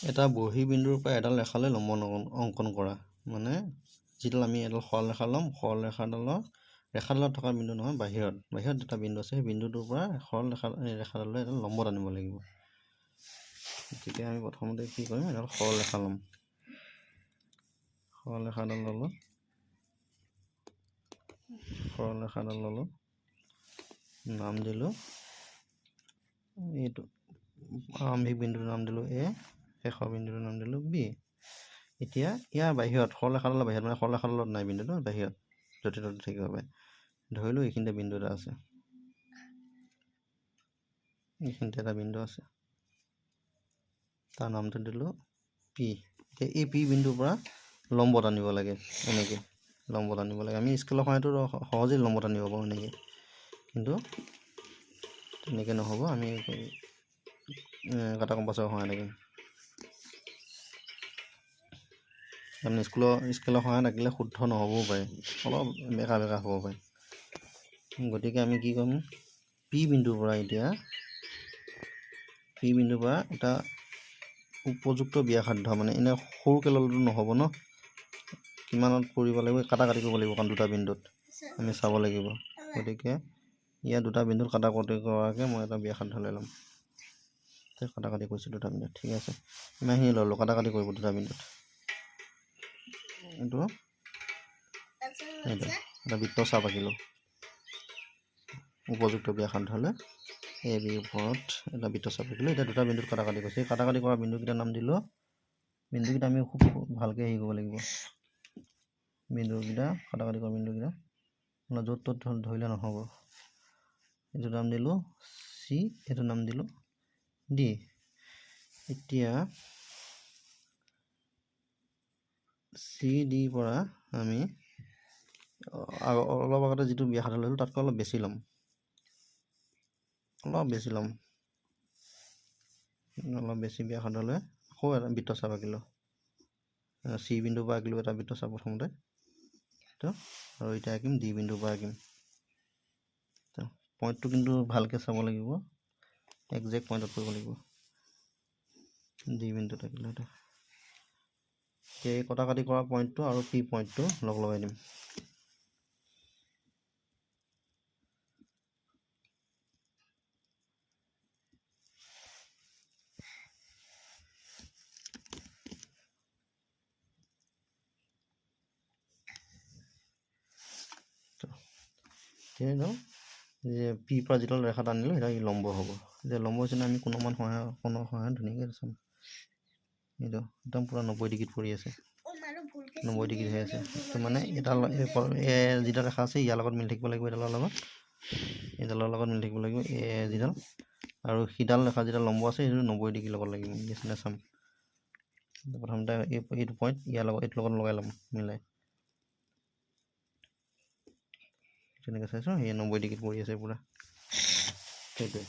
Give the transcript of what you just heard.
এটা বহি বিন্দুৰ পৰা এডাল ৰেখালৈ লম্ব অংকন কৰা। মানে যিডাল আমি এডাল সৰল ৰেখা ল'ম, সৰল ৰেখাডালত থকা বিন্দু নহয়, বাহিৰত এটা বিন্দু আছে, সেই বিন্দুটোৰ পৰা সৰল ৰেখাডাললৈ এডাল লম্ব টানিব লাগিব। গতিকে আমি প্ৰথমতে কি কৰিম, এডাল সৰল ৰেখা ল'ম। সৰল ৰেখাডাল ল'লোঁ, নাম দিলোঁ, এইটো আৰম্ভিক বিন্দুটোৰ নাম দিলোঁ A, শেষৰ বিন্দুটোৰ নাম দিলোঁ B। এতিয়া ইয়াৰ বাহিৰত, সৰল ৰেখাডালৰ বাহিৰত, মানে সৰল ৰেখাডালত নাই বিন্দুটো, বাহিৰত য'তে ত'তে থাকিব পাৰে। ধৰিলোঁ এইখিনিতে বিন্দু এটা আছে, এইখিনিতে এটা বিন্দু আছে, তাৰ নামটো দিলোঁ P। এতিয়া এই P বিন্দুৰ পৰা লম্ব টানিব লাগে, এনেকৈ লম্ব টানিব লাগে। আমি স্কেলৰ সহায়তো সহজেই লম্ব টানিব পাৰোঁ এনেকৈ, কিন্তু তেনেকৈ নহ'ব, আমি কাটা কম্পাছৰ সহায় লাগিম। তাৰমানে স্কেলৰ সহায় থাকিলে শুদ্ধ নহ'বও পাৰে, অলপ বেকা হ'ব পাৰে। গতিকে আমি কি কৰিম, P বিন্দুৰ পৰা এটা উপযুক্ত ব্যাসাৰ্ধ, মানে এনে সৰুকৈ ল'লেতো নহ'ব ন, কিমানত কৰিব লাগিব, কাটাকাটি কৰিব লাগিব, কাৰণ দুটা বিন্দুত আমি চাব লাগিব। গতিকে ইয়াৰ দুটা বিন্দুত কাটাকাটি কৰাকৈ মই এটা ব্যাসাৰ্ধ লৈ ল'ম। কাটাকাটি কৰিছোঁ দুটা বিন্দুত, ঠিক আছে, ইমানখিনি ল'লোঁ, কাটাকাটি কৰিব দুটা বিন্দুত। এইটো এটা বৃত্ত চাপ আঁকিলোঁ, উপযুক্ত ব্যাসাৰ্ধ হ'লে এই ওপৰত এটা বৃত্ত চাপ আঁকিলোঁ। এতিয়া দুটা বিন্দুত কাটাকাটি কৰিছোঁ, এই কাটাকাটি কৰা বিন্দুকেইটাৰ নাম দিলোঁ, বিন্দুকেইটা আমি খুব ভালকৈ হেৰি কৰিব লাগিব, কাটাকাটি কৰা বিন্দুকেইটা য'ত ত'ত ধৰিলে নহ'ব। এইটোৰ নাম দিলোঁ C, এইটোৰ নাম দিলোঁ D। এতিয়া CD পৰা আমি অলপ আগতে যিটো ব্যাসাৰ্ধ লৈছিলোঁ তাতকৈ অলপ বেছি ল'ম, অলপ বেছি ব্যাসাৰ্ধ লৈ আকৌ এটা বৃত্ত চাপ আঁকিলোঁ। C বিন্দুৰ পৰা আঁকিলোঁ এটা বৃত্ত চাপ প্ৰথমতে, আৰু এতিয়া আঁকিম D বিন্দুৰ পৰা আঁকিম। পইণ্টটো কিন্তু ভালকৈ চাব লাগিব, একজেক্ট পইণ্টত কৰিব লাগিব। D বিন্দুত আঁকিলোঁ এটা। এতিয়া এই কটাকাটি কৰা পইণ্টটো আৰু P পইণ্টটো লগাই দিম। যে P পৰা যিডাল ৰেখা টানিলোঁ সেইটা লম্ব হ'ব। যে লম্ব হৈছে আমি কোণৰ সহায়ত ধুনীয়াকৈ চাম। এইটো একদম পূৰা 90 ডিগ্ৰীত পৰি আছে, 90 ডিগ্ৰী হৈ আছে। তো মানে যিডাল ৰেখা আছে ইয়াৰ লগত মিলি থাকিব লাগিব, এইডালৰ লগত মিলি থাকিব লাগিব যিডাল, আৰু সিডাল ৰেখা যিডাল লম্ব আছে সেইটো 90 ডিগ্ৰীৰ লগত লাগিব, নিচিনা চাম। প্ৰথমতে এইটো পইণ্ট এইটোৰ লগত লগাই ল'ম, মিলাই তেনেকৈ চাইছোঁ, সেই 90 ডিগ্ৰীত পৰি আছে পূৰা, সেইটোৱে।